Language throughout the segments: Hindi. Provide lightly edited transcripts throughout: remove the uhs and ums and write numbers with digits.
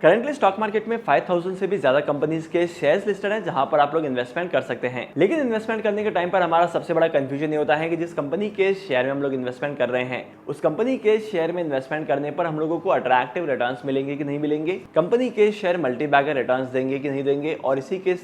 करंटली स्टॉक मार्केट में 5000 से भी ज्यादा कंपनीज के शेयर्स लिस्टेड हैं जहां पर आप लोग इन्वेस्टमेंट कर सकते हैं। लेकिन इन्वेस्टमेंट करने के टाइम पर हमारा सबसे बड़ा कंफ्यूजन ये होता है कि जिस कंपनी के शेयर में हम लोग इन्वेस्टमेंट कर रहे हैं उस कंपनी के शेयर में इन्वेस्टमेंट करने पर हम लोगों को अट्रैक्टिव रिटर्न्स मिलेंगे कि नहीं मिलेंगे, कंपनी के शेयर मल्टी बैगर रिटर्न्स देंगे कि नहीं देंगे, और इसी के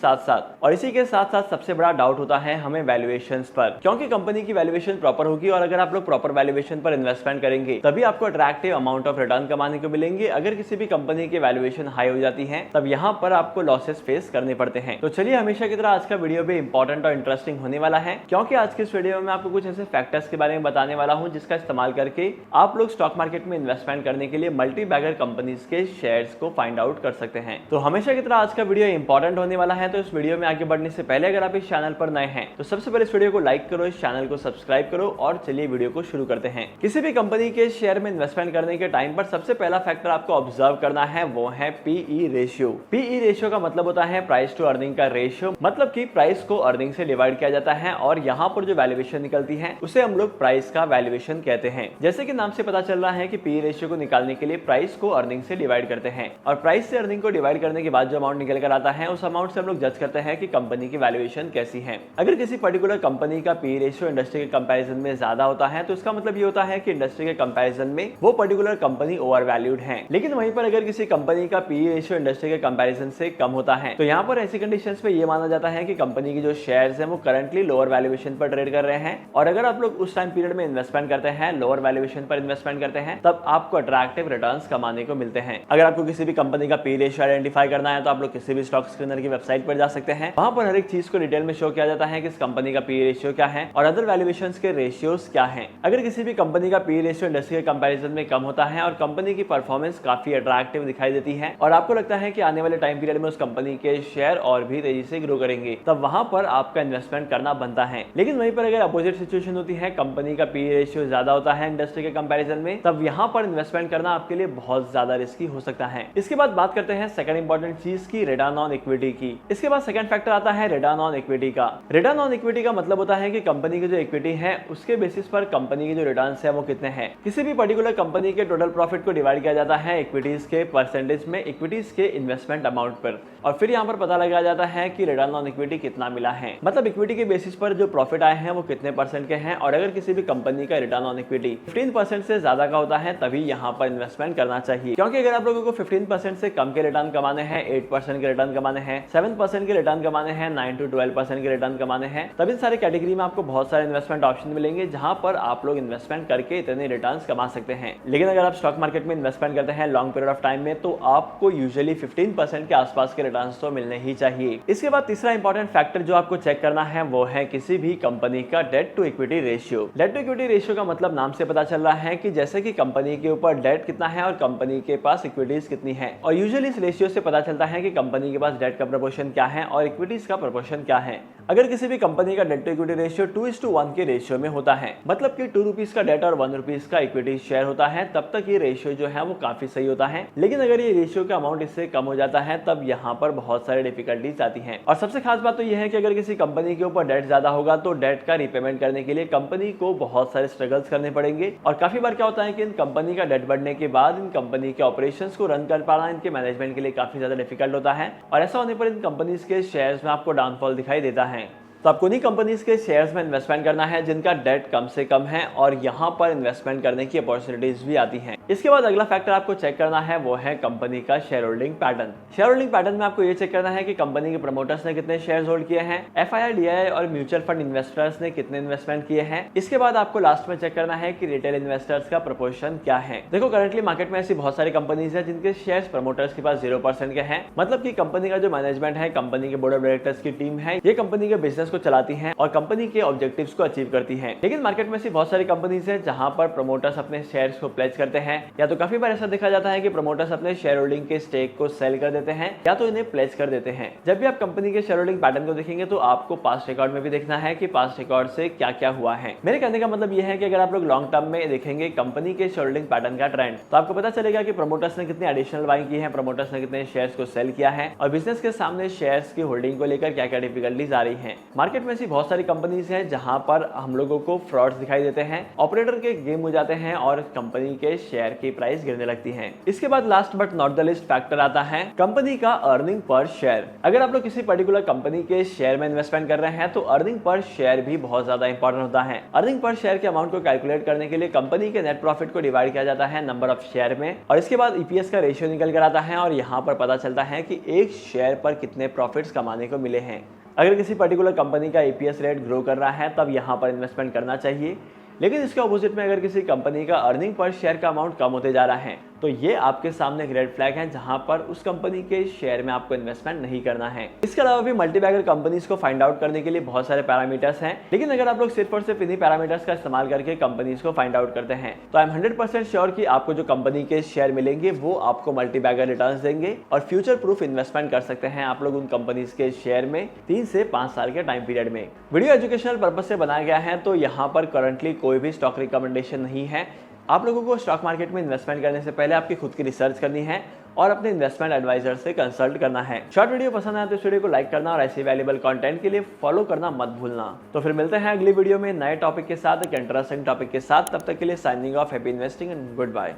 साथ साथ सबसे बड़ा डाउट होता है हमें वैल्यूएशंस पर, क्योंकि कंपनी की वैल्यूएशन प्रॉपर होगी और अगर आप लोग प्रॉपर वैल्यूएशन पर इन्वेस्टमेंट करेंगे तभी आपको अट्रैक्टिव अमाउंट ऑफ रिटर्न कमाने को मिलेंगे। अगर किसी भी कंपनी की वैल्यूएशन हाई हो जाती है तब यहाँ पर आपको लॉसेस फेस करने पड़ते हैं। तो चलिए हमेशा की तरह आज का वीडियो भी इंपॉर्टेंट और इंटरेस्टिंग होने वाला है, क्योंकि आज के इस वीडियो में मैं आपको कुछ ऐसे फैक्टर्स के बारे में बताने वाला हूं जिसका इस्तेमाल करके आप लोग स्टॉक मार्केट में इन्वेस्टमेंट करने के लिए मल्टी बैगर कंपनीज के शेयर्स को फाइंड आउट कर सकते हैं। तो हमेशा की तरह आज का वीडियो इंपॉर्टेंट होने वाला है। तो इस वीडियो में आगे बढ़ने से पहले अगर आप इस चैनल पर नए हैं तो सबसे पहले इस वीडियो को लाइक करो, इस चैनल को सब्सक्राइब करो और चलिए वीडियो को शुरू करते हैं। किसी भी कंपनी के शेयर में इन्वेस्टमेंट करने के टाइम पर सबसे पहला फैक्टर आपको ऑब्जर्व करना है वो है पीई रेशियो। पीई रेशियो का मतलब होता है प्राइस टू अर्निंग का रेशियो, मतलब कि प्राइस को अर्निंग से डिवाइड किया जाता है और यहाँ पर जो वैल्यूएशन निकलती है उसे हम लोग प्राइस का वैल्यूएशन कहते हैं। जैसे कि नाम से पता चल रहा है कि पीई रेशियो को निकालने के लिए प्राइस को अर्निंग से डिवाइड करते हैं और प्राइस से अर्निंग को डिवाइड करने के बाद जो अमाउंट निकल कर आता है उस अमाउंट से हम लोग जज करते हैं कि कंपनी की वैल्यूएशन कैसी है। अगर किसी पर्टिकुलर कंपनी का पीई रेशियो इंडस्ट्री के कंपैरिजन में ज्यादा होता है तो इसका मतलब ये होता है कि इंडस्ट्री के कंपैरिजन में वो पर्टिकुलर कंपनी ओवर वैल्यूड है। लेकिन वहीं पर अगर किसी कंपनी का पीई रेशियो इंडस्ट्री के कंपैरिजन से कम होता है तो यहाँ पर ऐसी कंडीशंस पे ये माना जाता है कि कंपनी की जो शेयर्स हैं वो करंटली लोअर वैल्यूएशन पर ट्रेड कर रहे हैं और अगर आप लोग उस टाइम पीरियड में इन्वेस्टमेंट करते हैं, लोअर वैल्यूएशन पर इन्वेस्टमेंट करते हैं, तब आपको अट्रैक्टिव रिटर्न्स कमाने को मिलते हैं। अगर आपको किसी भी कंपनी का पी रेशियो आइडेंटिफाई करना है तो आप लोग किसी भी स्टॉक स्क्रीनर की वेबसाइट पर जा सकते हैं। वहां पर हर एक चीज को डिटेल में शो किया जाता है कि इस कंपनी का पी रेशियो क्या है और अदर वैल्यूएशंस के रेशियोज क्या हैं। अगर किसी भी कंपनी का पी रेशियो इंडस्ट्री के कंपैरिजन में कम होता है और कंपनी की परफॉर्मेंस काफी अट्रैक्टिव दिखाई देती है और आपको लगता है कि आने वाले टाइम पीरियड में उस कंपनी के शेयर और भी तेजी से ग्रो करेंगे, तब वहां पर आपका इन्वेस्टमेंट करना बनता है। लेकिन वहीं पर अगर अपोजिट सिचुएशन होती है, कंपनी का पी रेशियो ज्यादा होता है इंडस्ट्री के कंपैरिजन में, तब यहां पर इन्वेस्टमेंट करना आपके लिए बहुत ज्यादा रिस्की हो सकता है। इसके बाद बात करते हैं सेकंड इंपॉर्टेंट चीज की, रिटर्न ऑन इक्विटी की। इसके बाद सेकंड फैक्टर आता है रिटर्न ऑन इक्विटी का। रिटर्न ऑन इक्विटी का मतलब होता है कि कंपनी की जो इक्विटी है उसके बेसिस पर कंपनी के जो रिटर्न्स है वो कितने हैं। किसी भी पर्टिकुलर कंपनी के टोटल प्रॉफिट को डिवाइड किया जाता है इक्विटीज के परसेंटेज में, इक्विटीज के इन्वेस्टमेंट अमाउंट पर, और फिर यहाँ पर पता लगाया जाता है कि रिटर्न ऑन इक्विटी कितना मिला है। मतलब इक्विटी के बेसिस पर जो प्रॉफिट आए हैं वो कितने परसेंट के हैं और अगर किसी भी कंपनी का रिटर्न ऑन इक्विटी 15% से ज्यादा का होता है तभी यहाँ पर इन्वेस्टमेंट करना चाहिए। क्योंकि अगर आप लोगों को 15% से कम के रिटर्न कमाने हैं, 8% के रिटर्न कमाने हैं, 7% के रिटर्न कमाने हैं, 9 to 12% के रिटर्न कमाने हैं, तब इन सारे कैटेगरी में आपको बहुत सारे इन्वेस्टमेंट ऑप्शन मिलेंगे जहां पर आप लोग इन्वेस्टमेंट करके इतने रिटर्न कमा सकते हैं। लेकिन अगर आप स्टॉक मार्केट में इन्वेस्टमेंट करते हैं लॉन्ग पीरियड ऑफ टाइम में तो आपको यूजुअली 15% के आसपास के रिटर्न तो मिलने ही चाहिए। इसके बाद तीसरा इंपॉर्टेंट फैक्टर जो आपको चेक करना है वो है किसी भी कंपनी का debt to equity ratio. Debt to equity ratio का मतलब नाम से पता चल रहा है कि जैसे कि कंपनी के ऊपर डेट कितना है और कंपनी के पास इक्विटीज कितनी है, और यूजुअली इस रेशियो से पता चलता है कि कंपनी के पास डेट का प्रपोर्शन क्या है और इक्विटीज का प्रपोर्शन क्या है। अगर किसी भी कंपनी का डेट टू इक्विटी रेशियो 2:1 के रेशियो में होता है, मतलब कि 2 रुपीज का डेट और 1 रुपीज का इक्विटी शेयर होता है, तब तक ये रेशियो जो है वो काफी सही होता है। लेकिन अगर ये रेशियो का अमाउंट इससे कम हो जाता है तब यहाँ पर बहुत सारी डिफिकल्टीज आती हैं। और सबसे खास बात तो यह है कि अगर किसी कंपनी के ऊपर डेट ज्यादा होगा तो डेट का रीपेमेंट करने के लिए कंपनी को बहुत सारे स्ट्रगल्स करने पड़ेंगे और काफी बार क्या होता है कि इन कंपनी का डेट बढ़ने के बाद इन कंपनी के ऑपरेशंस को रन कर पाना इनके मैनेजमेंट के लिए काफी ज्यादा डिफिकल्ट होता है और ऐसा होने पर इन कंपनीज के शेयर्स में आपको डाउनफॉल दिखाई देता है। तो आपको उन्हीं कंपनीज के शेयर्स में इन्वेस्टमेंट करना है जिनका डेट कम से कम है और यहाँ पर इन्वेस्टमेंट करने की अपॉर्चुनिटीज भी आती हैं। इसके बाद अगला फैक्टर आपको चेक करना है वो है कंपनी का share holding pattern. Share holding pattern में आपको ये चेक करना है कि कंपनी के प्रमोटर्स ने कितने शेयर्स होल्ड किए हैं, एफआईआई, डीआईआई और म्यूचुअल फंड इन्वेस्टर्स ने कितने इन्वेस्टमेंट किए हैं। इसके बाद आपको लास्ट में चेक करना है कि रिटेल इन्वेस्टर्स का प्रपोर्शन क्या है। देखो करंटली मार्केट में ऐसी बहुत सारी कंपनीज है जिनके शेयर्स प्रमोटर्स के पास 0% के हैं, मतलब कि कंपनी का जो मैनेजमेंट है, कंपनी के बोर्ड ऑफ डायरेक्टर्स की टीम है, ये कंपनी के बिजनेस को चलाती है और कंपनी के ऑब्जेक्टिव्स को अचीव करती है। लेकिन मार्केट में ऐसी बहुत सारी कंपनीज हैं जहां पर प्रमोटर्स अपने शेयर्स को प्लेज करते हैं, या तो काफी बार ऐसा देखा जाता है कि प्रमोटर्स अपने शेयर होल्डिंग के स्टेक को सेल कर देते हैं या तो इन्हें प्लेज कर देते हैं। जब भी आप कंपनी के शेयर होल्डिंग पैटर्न को देखेंगे तो आपको पास्ट रिकॉर्ड में भी देखना है कि पास्ट रिकॉर्ड से क्या क्या हुआ है। मेरे कहने का मतलब यह है कि अगर आप लोग लॉन्ग टर्म में देखेंगे कंपनी के शेयर होल्डिंग पैटर्न का ट्रेंड तो आपको पता चलेगा कि प्रमोटर्स ने कितनी एडिशनल बाइंग की है, प्रमोटर्स ने कितने शेयर्स को सेल किया है और बिजनेस के सामने शेयर्स की होल्डिंग को लेकर क्या क्या डिफिकल्टीज आ रही है। मार्केट में ऐसी बहुत सारी कंपनीज हैं जहां पर हम लोगों को फ्रॉड्स दिखाई देते हैं, ऑपरेटर के गेम हो जाते हैं और कंपनी के शेयर की प्राइस गिरने लगती है। इसके बाद last but not the list factor आता है कंपनी का अर्निंग पर शेयर। अगर आप लोग किसी पर्टिकुलर कंपनी के शेयर में इन्वेस्टमेंट कर रहे हैं तो अर्निंग पर शेयर भी बहुत ज्यादा इंपॉर्टेंट होता है। अर्निंग पर शेयर के अमाउंट को कैलकुलेट करने के लिए कंपनी के नेट प्रॉफिट को डिवाइड किया जाता है नंबर ऑफ शेयर में और इसके बाद ईपीएस का रेशियो निकल कर आता है और यहाँ पर पता चलता है कि एक शेयर पर कितने प्रॉफिट्स कमाने को मिले हैं। अगर किसी पर्टिकुलर कंपनी का ईपीएस रेट ग्रो कर रहा है तब यहाँ पर इन्वेस्टमेंट करना चाहिए, लेकिन इसके ऑपोजिट में अगर किसी कंपनी का अर्निंग पर शेयर का अमाउंट कम होते जा रहा है तो ये आपके सामने एक रेड फ्लैग है जहां पर उस कंपनी के शेयर में आपको इन्वेस्टमेंट नहीं करना है। इसके अलावा भी मल्टीबैगर कंपनीज को फाइंड आउट करने के लिए बहुत सारे पैरामीटर्स हैं, लेकिन अगर आप लोग सिर्फ और सिर्फ इन्हीं पैरामीटर्स का इस्तेमाल करके कंपनीज को फाइंड आउट करते हैं तो आई एम 100% श्योर कि आपको जो कंपनी के शेयर मिलेंगे वो आपको मल्टीबैगर रिटर्न्स देंगे और फ्यूचर प्रूफ इन्वेस्टमेंट कर सकते हैं आप लोग उन कंपनीज के शेयर में 3 से 5 साल के टाइम पीरियड में। वीडियो एजुकेशनल पर्पज से बनाया गया है तो यहाँ पर करंटली कोई भी स्टॉक रिकमेंडेशन नहीं है। आप लोगों को स्टॉक मार्केट में इन्वेस्टमेंट करने से पहले आपकी खुद की रिसर्च करनी है और अपने इन्वेस्टमेंट एडवाइजर से कंसल्ट करना है। शॉर्ट वीडियो पसंद आए तो इस वीडियो को लाइक करना और ऐसे वैल्यूएबल कंटेंट के लिए फॉलो करना मत भूलना। तो फिर मिलते हैं अगली वीडियो में नए टॉपिक के साथ, एक इंटरेस्टिंग टॉपिक के साथ। तब तक के लिए signing off, happy investing and good bye.